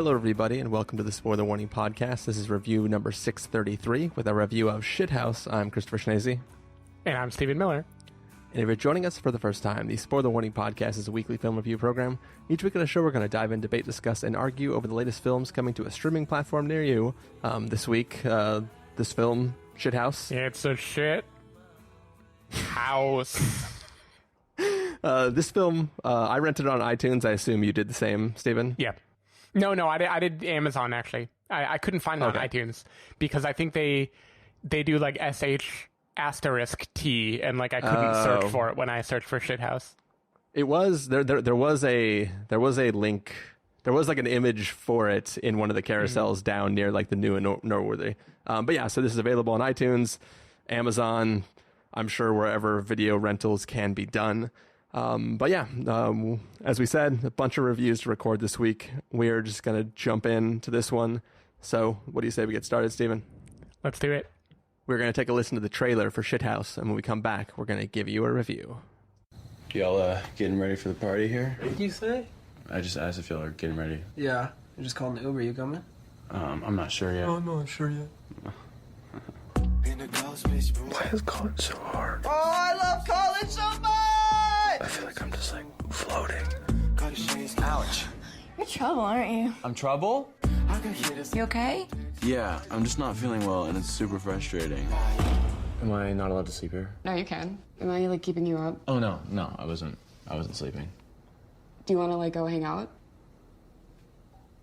Hello, everybody, and welcome to the Spoiler Warning Podcast. This is review number 633 with a review of Shithouse. I'm Christopher Schnese. And I'm Stephen Miller. And if you're joining us for the first time, the Spoiler Warning Podcast is a weekly film review program. Each week on the show, we're going to dive in, debate, discuss, and argue over the latest films coming to a streaming platform near you. This week, this film, Shithouse. It's a shit house. This film, I rented it on iTunes. I assume you did the same, Stephen? Yeah. No, I did Amazon, actually. I couldn't find it on iTunes because I think they do like SH asterisk T, and like I couldn't search for it when I searched for Shithouse. It was there was a link. There was like an image for it in one of the carousels down near like the new and noteworthy. But yeah, so this is available on iTunes, Amazon, I'm sure wherever video rentals can be done. But yeah, as we said, a bunch of reviews to record this week. We're just going to jump into this one. So what do you say we get started, Stephen? Let's do it. We're going to take a listen to the trailer for Shithouse, and when we come back, we're going to give you a review. Y'all getting ready for the party here? What did you say? I just asked if y'all are getting ready. Yeah, I just called an Uber. You coming? I'm not sure yet. Oh, I'm not sure yet. Why is college so hard? Oh, I love college so much! I feel like I'm just like floating. Ouch. You're trouble, aren't you? I'm trouble? You okay? Yeah, I'm just not feeling well and it's super frustrating. Am I not allowed to sleep here? No, you can. Am I like keeping you up? Oh no, I wasn't sleeping. Do you want to like go hang out?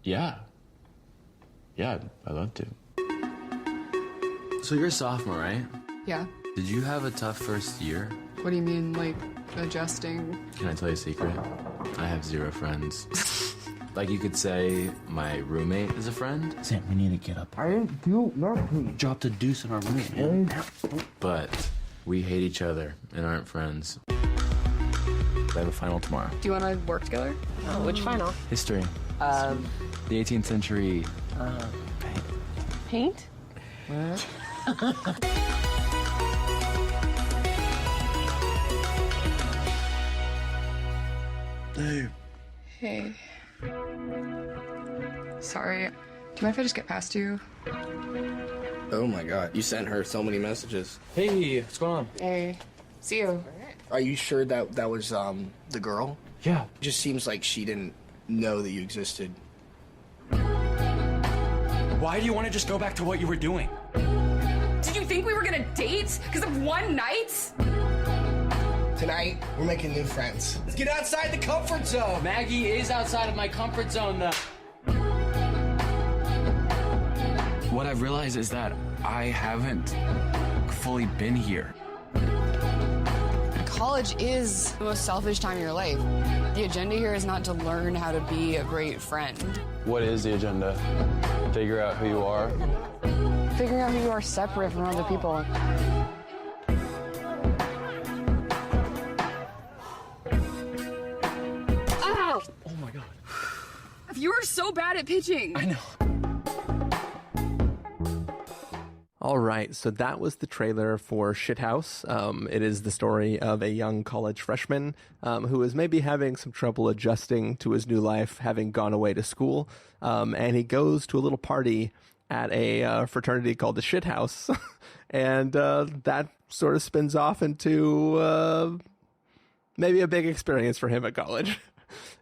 Yeah, I'd love to. So you're a sophomore, right? Yeah. Did you have a tough first year? What do you mean, like adjusting? Can I tell you a secret? I have 0 friends. Like you could say my roommate is a friend. Sam, we need to get up. I didn't do nothing. Dropped a deuce in our room, man. But we hate each other and aren't friends. I have a final tomorrow. Do you want to work together? Oh, which final? History. The 18th century. Paint? Hey. Hey. Sorry. Do you mind if I just get past you? Oh my god, you sent her so many messages. Hey, what's going on? Hey. See you. Are you sure that was the girl? Yeah. It just seems like she didn't know that you existed. Why do you want to just go back to what you were doing? Did you think we were gonna date because of one night? Tonight, we're making new friends. Let's get outside the comfort zone. Maggie is outside of my comfort zone, though. What I've realized is that I haven't fully been here. College is the most selfish time of your life. The agenda here is not to learn how to be a great friend. What is the agenda? Figure out who you are? Figuring out who you are separate from other people. Ow! Oh my god. You are so bad at pitching. I know. All right, so that was the trailer for Shithouse. It is the story of a young college freshman who is maybe having some trouble adjusting to his new life, having gone away to school, and he goes to a little party at a fraternity called the Shithouse, and that sort of spins off into maybe a big experience for him at college.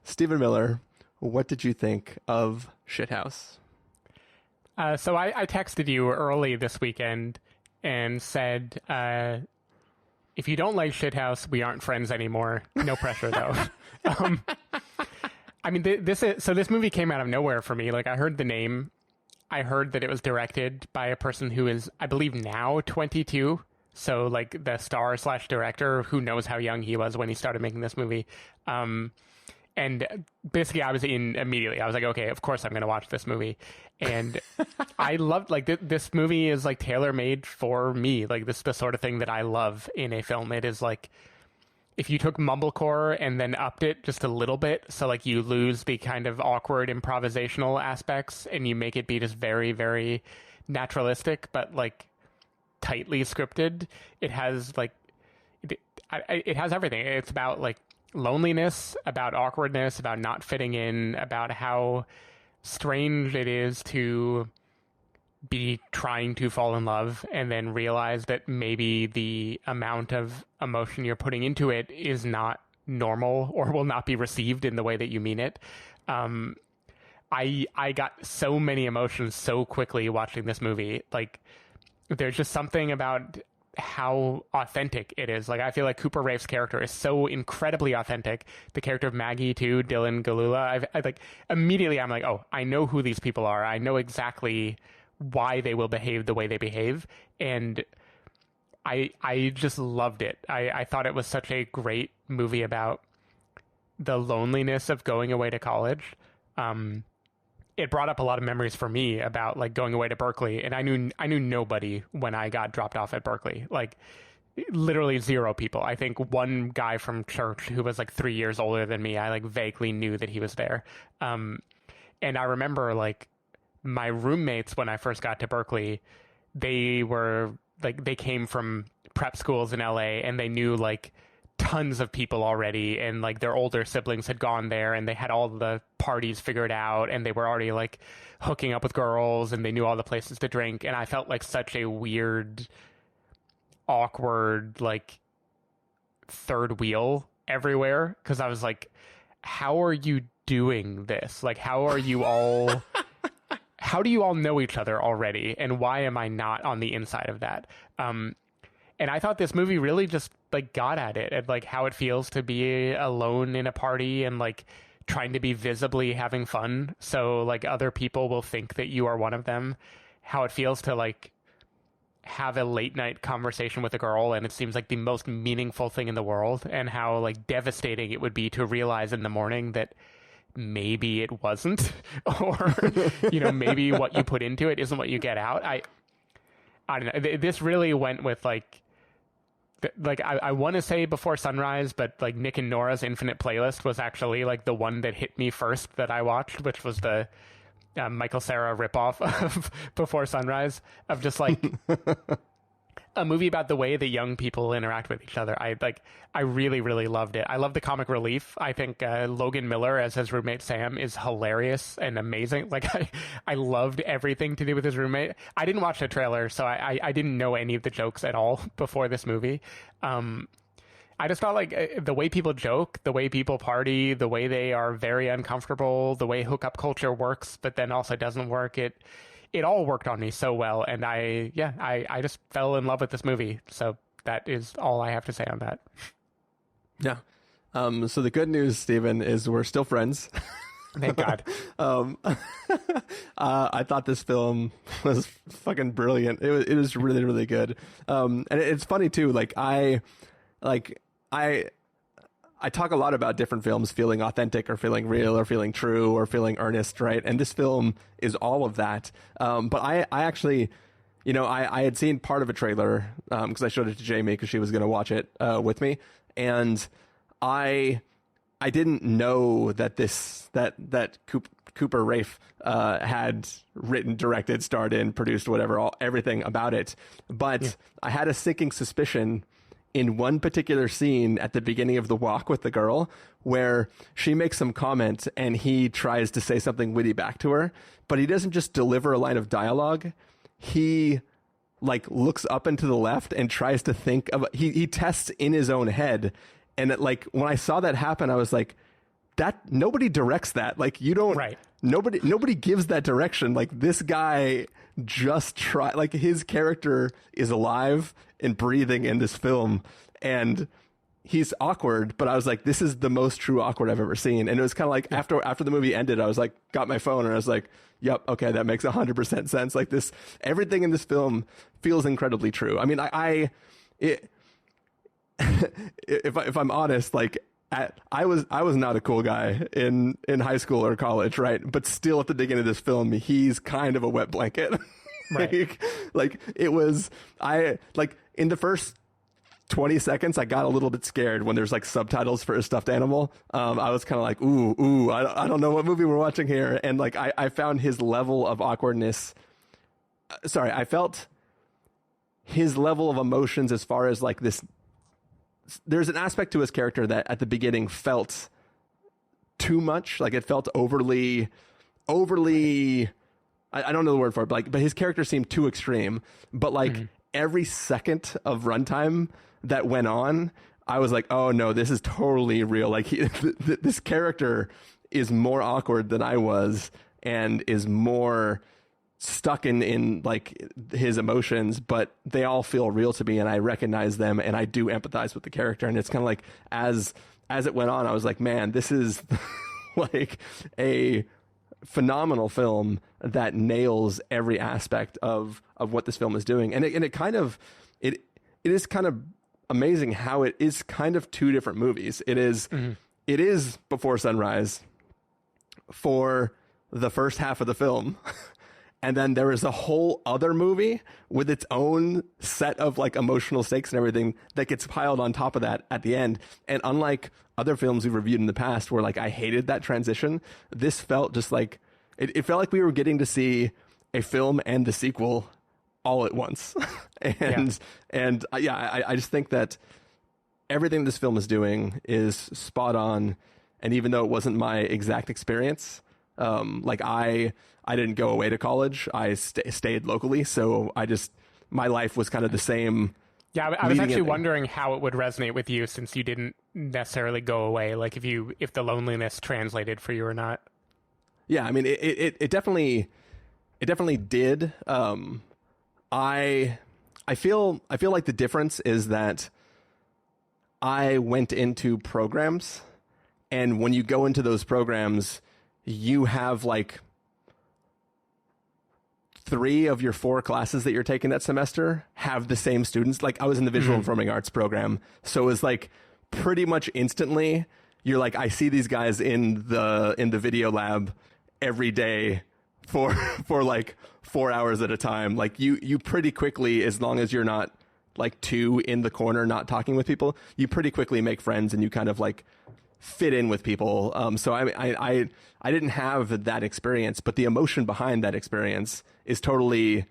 Stephen Miller, what did you think of Shithouse? So I texted you early this weekend and said, if you don't like Shithouse, we aren't friends anymore. No pressure, though. I mean, this movie came out of nowhere for me. Like, I heard the name. I heard that it was directed by a person who is, I believe, now 22. So, like, the star/director, who knows how young he was when he started making this movie. And basically, I was in immediately. I was like, okay, of course I'm going to watch this movie. And I loved, like, this movie is, like, tailor-made for me. Like, this is the sort of thing that I love in a film. It is, like, if you took mumblecore and then upped it just a little bit, so, like, you lose the kind of awkward improvisational aspects and you make it be just very, very naturalistic, but, like, tightly scripted. It has, like, it has everything. It's about, like, loneliness, about awkwardness, about not fitting in, about how strange it is to be trying to fall in love and then realize that maybe the amount of emotion you're putting into it is not normal or will not be received in the way that you mean it. I got so many emotions so quickly watching this movie. Like, there's just something about how authentic it is. Like, I feel like Cooper Raiff's character is so incredibly authentic. The character of Maggie too, Dylan Gelula. I like immediately I'm like, oh, I know who these people are. I know exactly why they will behave the way they behave, and I just loved it. I thought it was such a great movie about the loneliness of going away to college. It brought up a lot of memories for me about like going away to Berkeley, and I knew nobody when I got dropped off at Berkeley. Like, literally zero people. I think one guy from church who was like 3 years older than me, I like vaguely knew that he was there. And I remember like my roommates when I first got to Berkeley, they came from prep schools in LA, and they knew like tons of people already, and like their older siblings had gone there, and they had all the parties figured out, and they were already like hooking up with girls, and they knew all the places to drink. And I felt like such a weird, awkward, like third wheel everywhere, because I was like, how are you doing this? Like, how are you all how do you all know each other already, and why am I not on the inside of that? And I thought this movie really just like got at it, and like how it feels to be alone in a party and like trying to be visibly having fun, so like other people will think that you are one of them. How it feels to like have a late night conversation with a girl, and it seems like the most meaningful thing in the world, and how like devastating it would be to realize in the morning that maybe it wasn't, or you know, maybe what you put into it isn't what you get out. I don't know. This really went with like I want to say Before Sunrise, but like Nick and Nora's Infinite Playlist was actually like the one that hit me first that I watched, which was the Michael Cera ripoff of Before Sunrise, of just like a movie about the way that young people interact with each other. I really, really loved it. I love the comic relief. I think Logan Miller as his roommate Sam is hilarious and amazing. Like, I loved everything to do with his roommate. I didn't watch the trailer, so I didn't know any of the jokes at all before this movie. I just felt like the way people joke, the way people party, the way they are very uncomfortable, the way hookup culture works, but then also doesn't work. It all worked on me so well, and I just fell in love with this movie. So that is all I have to say on that. Yeah. So the good news, Stephen, is we're still friends. Thank God. I thought this film was fucking brilliant. It was really, really good. And it's funny too. I talk a lot about different films feeling authentic or feeling real or feeling true or feeling earnest, right? And this film is all of that. But I actually, you know, I had seen part of a trailer because I showed it to Jamie because she was going to watch it with me. And I didn't know that that Cooper Raiff had written, directed, starred in, produced, whatever, everything about it. But yeah. I had a sinking suspicion in one particular scene at the beginning of the walk with the girl where she makes some comment and he tries to say something witty back to her, but he doesn't just deliver a line of dialogue. He like looks up and to the left and tries to think of, he tests in his own head. And like, when I saw that happen, I was like, that nobody directs that. Like, you don't, right. Nobody gives that direction. Like, this guy just like his character is alive and breathing in this film, and he's awkward, but I was like, this is the most true awkward I've ever seen. And it was kind of like, after the movie ended, I was like, got my phone and I was like, yep, okay, that makes 100% sense. Like, this, everything in this film feels incredibly true. I mean, if I'm honest, like, I was not a cool guy in high school or college, right? But still, at the beginning of this film, he's kind of a wet blanket. Right. like it was, in the first 20 seconds, I got a little bit scared when there's like subtitles for a stuffed animal. I was kind of like, ooh, I don't know what movie we're watching here. And like, I found his level of awkwardness. I felt his level of emotions as far as like this. There's an aspect to his character that at the beginning felt too much. Like, it felt overly overly, I don't know the word for it, but his character seemed too extreme. But like every second of runtime that went on, I was like, oh no, this is totally real. Like this character is more awkward than I was, and is more stuck in like his emotions, but they all feel real to me, and I recognize them, and I do empathize with the character. And it's kind of like as it went on, I was like, man, this is like a phenomenal film that nails every aspect of what this film is doing. And it kind of it is kind of amazing how it is kind of two different movies. It is Before Sunrise for the first half of the film. And then there is a whole other movie with its own set of like emotional stakes and everything that gets piled on top of that at the end. And unlike other films we've reviewed in the past where like I hated that transition, this felt just like, it felt like we were getting to see a film and the sequel all at once. I just think that everything this film is doing is spot on. And even though it wasn't my exact experience, like I didn't go away to college. I stayed locally. So my life was kind of the same. Yeah, I was actually wondering how it would resonate with you, since you didn't necessarily go away. Like if the loneliness translated for you or not. Yeah, I mean, it definitely did. I feel like the difference is that I went into programs, and when you go into those programs, you have like 3 of your 4 classes that you're taking that semester have the same students. Like I was in the visual performing arts program, so it was like pretty much instantly you're like, I see these guys in the video lab every day for like 4 hours at a time. Like you pretty quickly, as long as you're not like too in the corner not talking with people, you pretty quickly make friends and you kind of like fit in with people. So I didn't have that experience, but the emotion behind that experience is totally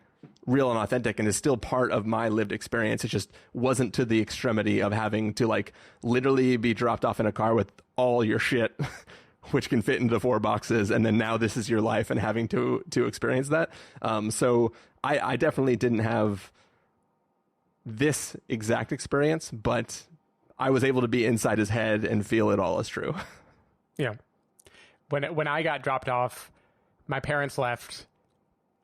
real and authentic and is still part of my lived experience. It just wasn't to the extremity of having to like literally be dropped off in a car with all your shit, which can fit into 4 boxes. And then now this is your life and having to experience that. So I definitely didn't have this exact experience, but I was able to be inside his head and feel it all as true. Yeah. When I got dropped off, my parents left.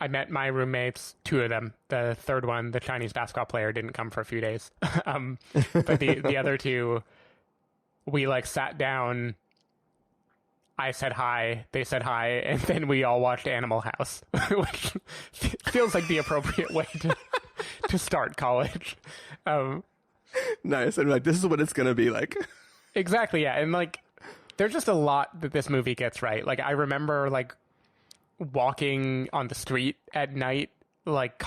I met my roommates, 2 of them. The third one, the Chinese basketball player, didn't come for a few days. But the other 2, we like sat down. I said hi, they said hi, and then we all watched Animal House, which feels like the appropriate way to start college. Nice. And like, this is what it's going to be like. Exactly. Yeah. And like, there's just a lot that this movie gets right. Like, I remember like walking on the street at night, like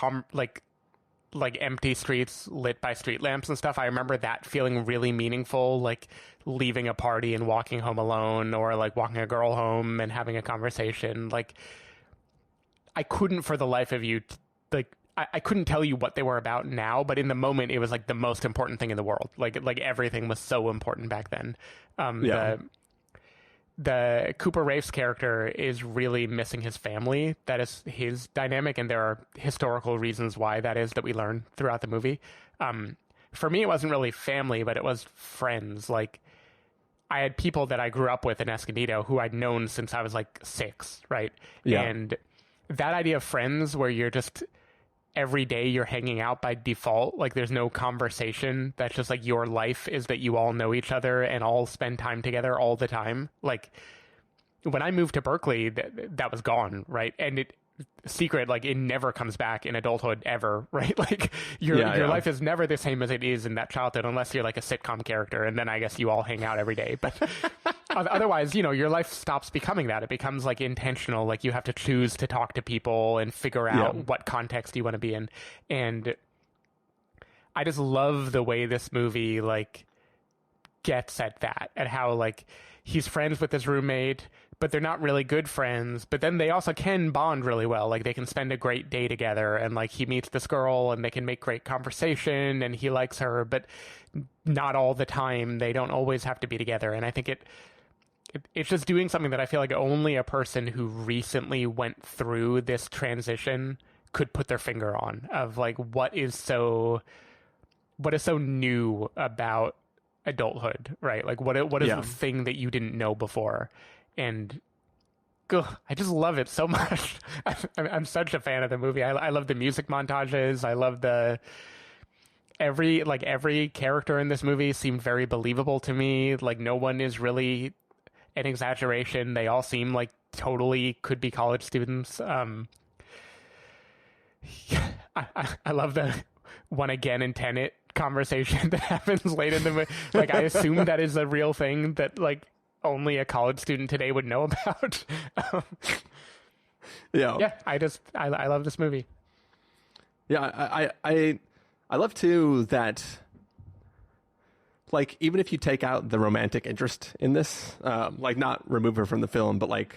empty streets lit by street lamps and stuff. I remember that feeling really meaningful, like leaving a party and walking home alone, or like walking a girl home and having a conversation. Like, I couldn't for the life of you, I couldn't tell you what they were about now, but in the moment it was like the most important thing in the world. Like everything was so important back then. The Cooper Raiff's character is really missing his family. That is his dynamic, and there are historical reasons why that is that we learn throughout the movie. For me, it wasn't really family, but it was friends. Like, I had people that I grew up with in Escondido who I'd known since I was like 6, right? Yeah. And that idea of friends where you're just every day you're hanging out by default, like there's no conversation, that's just like your life is that you all know each other and all spend time together all the time. Like when I moved to Berkeley, that was gone, right? And secret, like it never comes back in adulthood ever, right? Like your life is never the same as it is in that childhood, unless you're like a sitcom character, and then I guess you all hang out every day. But otherwise, your life stops becoming that. It becomes like intentional, like you have to choose to talk to people and figure out what context you want to be in. And I just love the way this movie like gets at that, at how like he's friends with his roommate, but they're not really good friends. But then they also can bond really well. Like they can spend a great day together, and like he meets this girl and they can make great conversation and he likes her, but not all the time. They don't always have to be together. And I think it's just doing something that I feel like only a person who recently went through this transition could put their finger on, of like what is so new about adulthood, right? Like what is the thing that you didn't know before? And I just love it so much. I'm such a fan of the movie. I love the music montages. I love every character in this movie seemed very believable to me. Like no one is really an exaggeration. They all seem like totally could be college students. I love the one again in Tenet conversation that happens late in the movie. Like I assume that is a real thing that like only a college student today would know about. I love this movie. Yeah, I love too that, like, even if you take out the romantic interest in this, like not remove her from the film, but like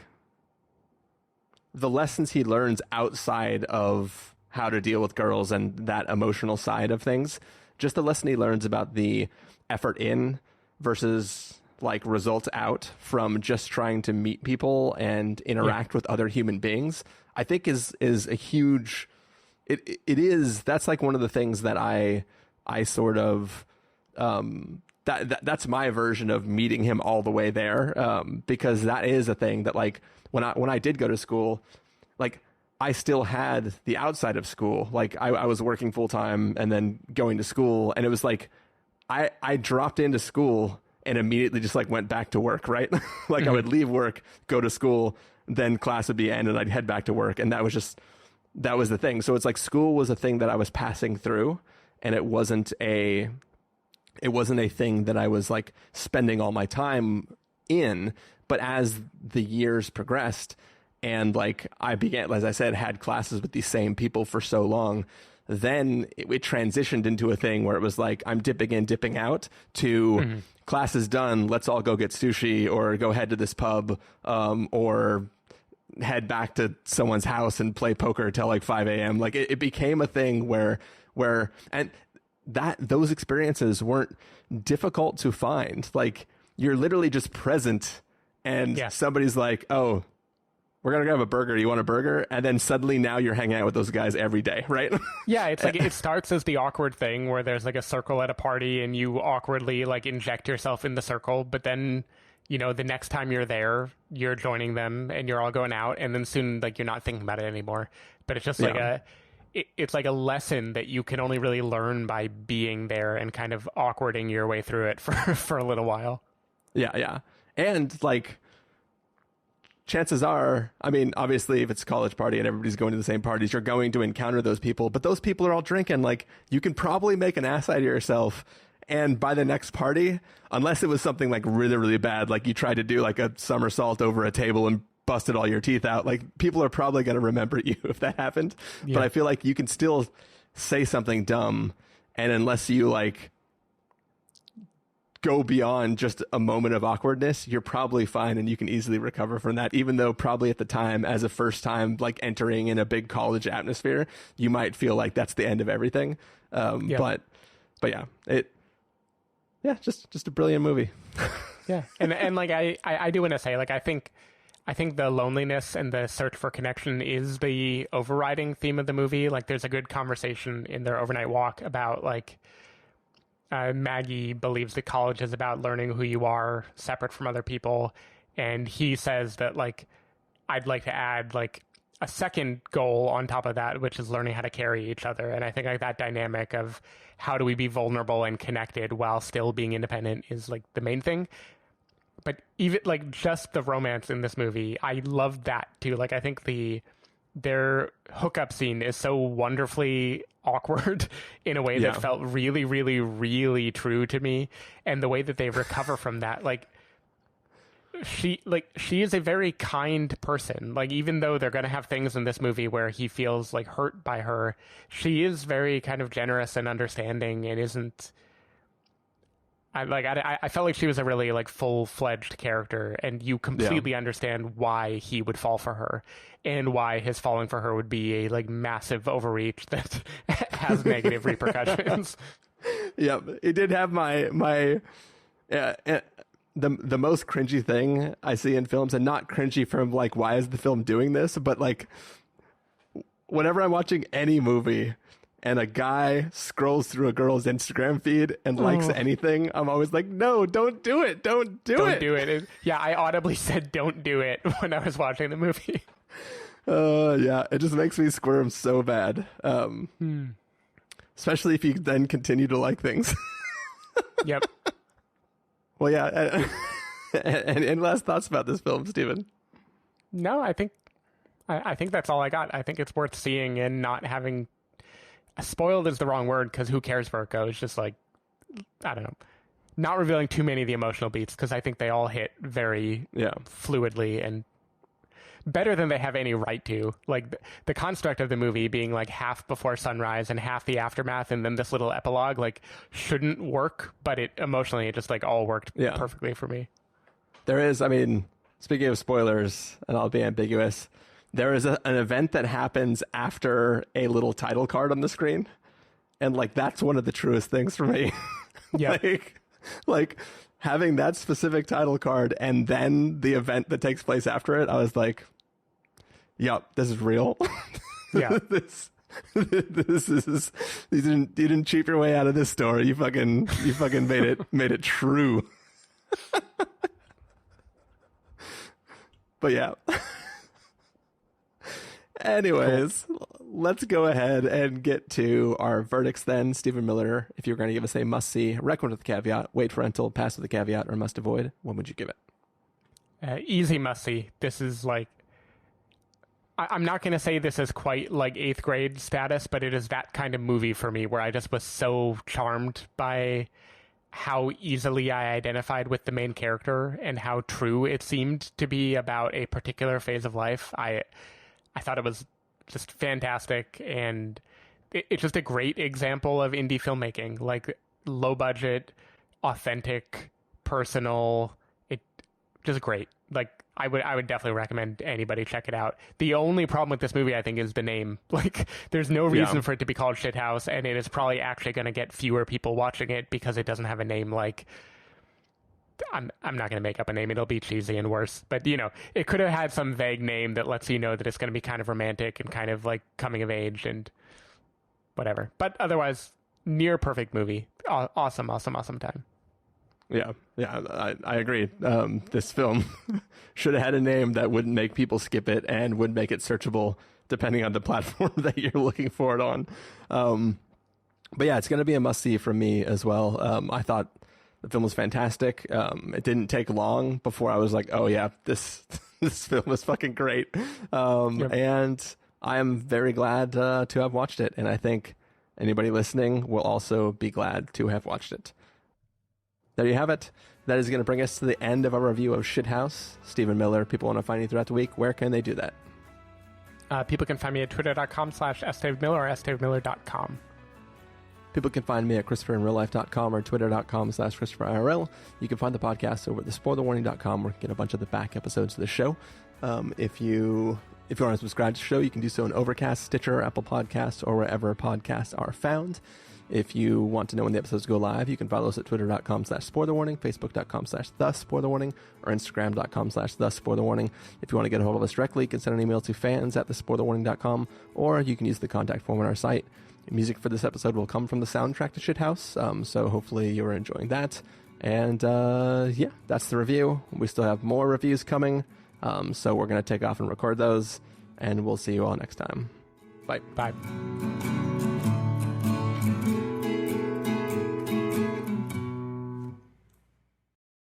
the lessons he learns outside of how to deal with girls and that emotional side of things, just the lesson he learns about the effort in versus like results out from just trying to meet people and interact with other human beings, I think is a huge, that's like one of the things that I sort of, that's my version of meeting him all the way there. Because that is a thing that like, when I did go to school, like I still had the outside of school. Like I was working full time and then going to school, and it was like, I dropped into school and immediately just like went back to work, right? Like I would leave work, go to school, then class would be end and I'd head back to work. And that was the thing. So it's like school was a thing that I was passing through, and it wasn't a thing that I was like spending all my time in. But as the years progressed and like I began, as I said, had classes with these same people for so long, then it transitioned into a thing where it was like, I'm dipping in, dipping out to class is done. Let's all go get sushi or go head to this pub, or head back to someone's house and play poker till like 5 a.m. Like it became a thing where, and those experiences weren't difficult to find. Like you're literally just present and somebody's like, oh, we're going to grab a burger. You want a burger? And then suddenly now you're hanging out with those guys every day, right? Yeah, it's like it starts as the awkward thing where there's like a circle at a party and you awkwardly like inject yourself in the circle. But then, you know, the next time you're there, you're joining them and you're all going out. And then soon, like, you're not thinking about it anymore. But it's just like it's like a lesson that you can only really learn by being there and kind of awkwarding your way through it for a little while. Yeah. And like, chances are, I mean, obviously if it's a college party and everybody's going to the same parties, you're going to encounter those people, but those people are all drinking. Like you can probably make an ass out of yourself. And by the next party, unless it was something like really, really bad, like you tried to do like a somersault over a table and busted all your teeth out, like people are probably going to remember you if that happened. Yeah. But I feel like you can still say something dumb. And unless you like go beyond just a moment of awkwardness, you're probably fine and you can easily recover from that, even though probably at the time, as a first time like entering in a big college atmosphere, you might feel like that's the end of everything. But just a brilliant movie. Yeah. And like I do want to say, like I think the loneliness and the search for connection is the overriding theme of the movie. Like there's a good conversation in their overnight walk about like Maggie believes that college is about learning who you are separate from other people. And he says that like, I'd like to add like a second goal on top of that, which is learning how to carry each other. And I think like that dynamic of how do we be vulnerable and connected while still being independent is like the main thing. But even like just the romance in this movie, I love that too. Like I think their hookup scene is so wonderfully awkward in a way that felt really, really, really true to me. And the way that they recover from that, like she is a very kind person. Like even though they're going to have things in this movie where he feels like hurt by her, she is very kind of generous and understanding and isn't. I felt like she was a really like full-fledged character, and you completely understand why he would fall for her and why his falling for her would be a like massive overreach that has negative repercussions. Yeah, it did have my the most cringy thing I see in films, and not cringy from like, why is the film doing this? But like, whenever I'm watching any movie and a guy scrolls through a girl's Instagram feed and likes anything, I'm always like, no, don't do it. Don't do it. Yeah, I audibly said don't do it when I was watching the movie. Yeah, it just makes me squirm so bad. Especially if you then continue to like things. Yep. Well, yeah. And last thoughts about this film, Stephen? No, I think that's all I got. I think it's worth seeing and not having... Spoiled is the wrong word, because who cares where it goes? Just like, I don't know. Not revealing too many of the emotional beats, because I think they all hit very fluidly and better than they have any right to. Like, the construct of the movie being like half before sunrise and half the aftermath, and then this little epilogue, like, shouldn't work, but it emotionally, it just like all worked perfectly for me. There is, I mean, speaking of spoilers, and I'll be ambiguous, there is an event that happens after a little title card on the screen. And like, that's one of the truest things for me. Yeah. like having that specific title card and then the event that takes place after it, I was like, yep, this is real. Yeah. this is, you didn't cheat your way out of this story. You fucking made it true. But yeah. Anyways, let's go ahead and get to our verdicts then. Stephen Miller, if you're going to give us a must-see, recommend with the caveat, wait for rental, pass with the caveat, or must avoid, what would you give it? Easy must-see. This is like... I'm not going to say this is quite like 8th grade status, but it is that kind of movie for me where I just was so charmed by how easily I identified with the main character and how true it seemed to be about a particular phase of life. I thought it was just fantastic, and it's just a great example of indie filmmaking, like low budget, authentic, personal. It just great. Like I would definitely recommend anybody check it out. The only problem with this movie, I think, is the name. Like, there's no reason for it to be called Shithouse, and it is probably actually going to get fewer people watching it because it doesn't have a name like... I'm not going to make up a name. It'll be cheesy and worse. But, you know, it could have had some vague name that lets you know that it's going to be kind of romantic and kind of like coming of age and whatever. But otherwise, near perfect movie. Awesome time. Yeah, I agree. This film should have had a name that wouldn't make people skip it and would make it searchable depending on the platform that you're looking for it on. But yeah, it's going to be a must-see from me as well. I thought the film was fantastic. It didn't take long before I was like, oh yeah, this film is fucking great. And I am very glad to have watched it. And I think anybody listening will also be glad to have watched it. There you have it. That is going to bring us to the end of our review of Shithouse. Stephen Miller, people want to find you throughout the week. Where can they do that? People can find me at twitter.com/SDaveMiller or SDaveMiller.com. People can find me at ChristopherInRealLife.com or Twitter.com/ChristopherIRL. You can find the podcast over at thespoilerwarning.com where you can get a bunch of the back episodes of the show. If you want to subscribe to the show, you can do so in Overcast, Stitcher, Apple Podcasts, or wherever podcasts are found. If you want to know when the episodes go live, you can follow us at twitter.com/spoilerwarning, facebook.com/thespoilerwarning, or instagram.com/thespoilerwarning. If you want to get a hold of us directly, you can send an email to fans@thespoilerwarning.com, or you can use the contact form on our site. Music for this episode will come from the soundtrack to Shithouse, so hopefully you're enjoying that. And yeah, that's the review. We still have more reviews coming, so we're going to take off and record those, and we'll see you all next time. Bye. Bye.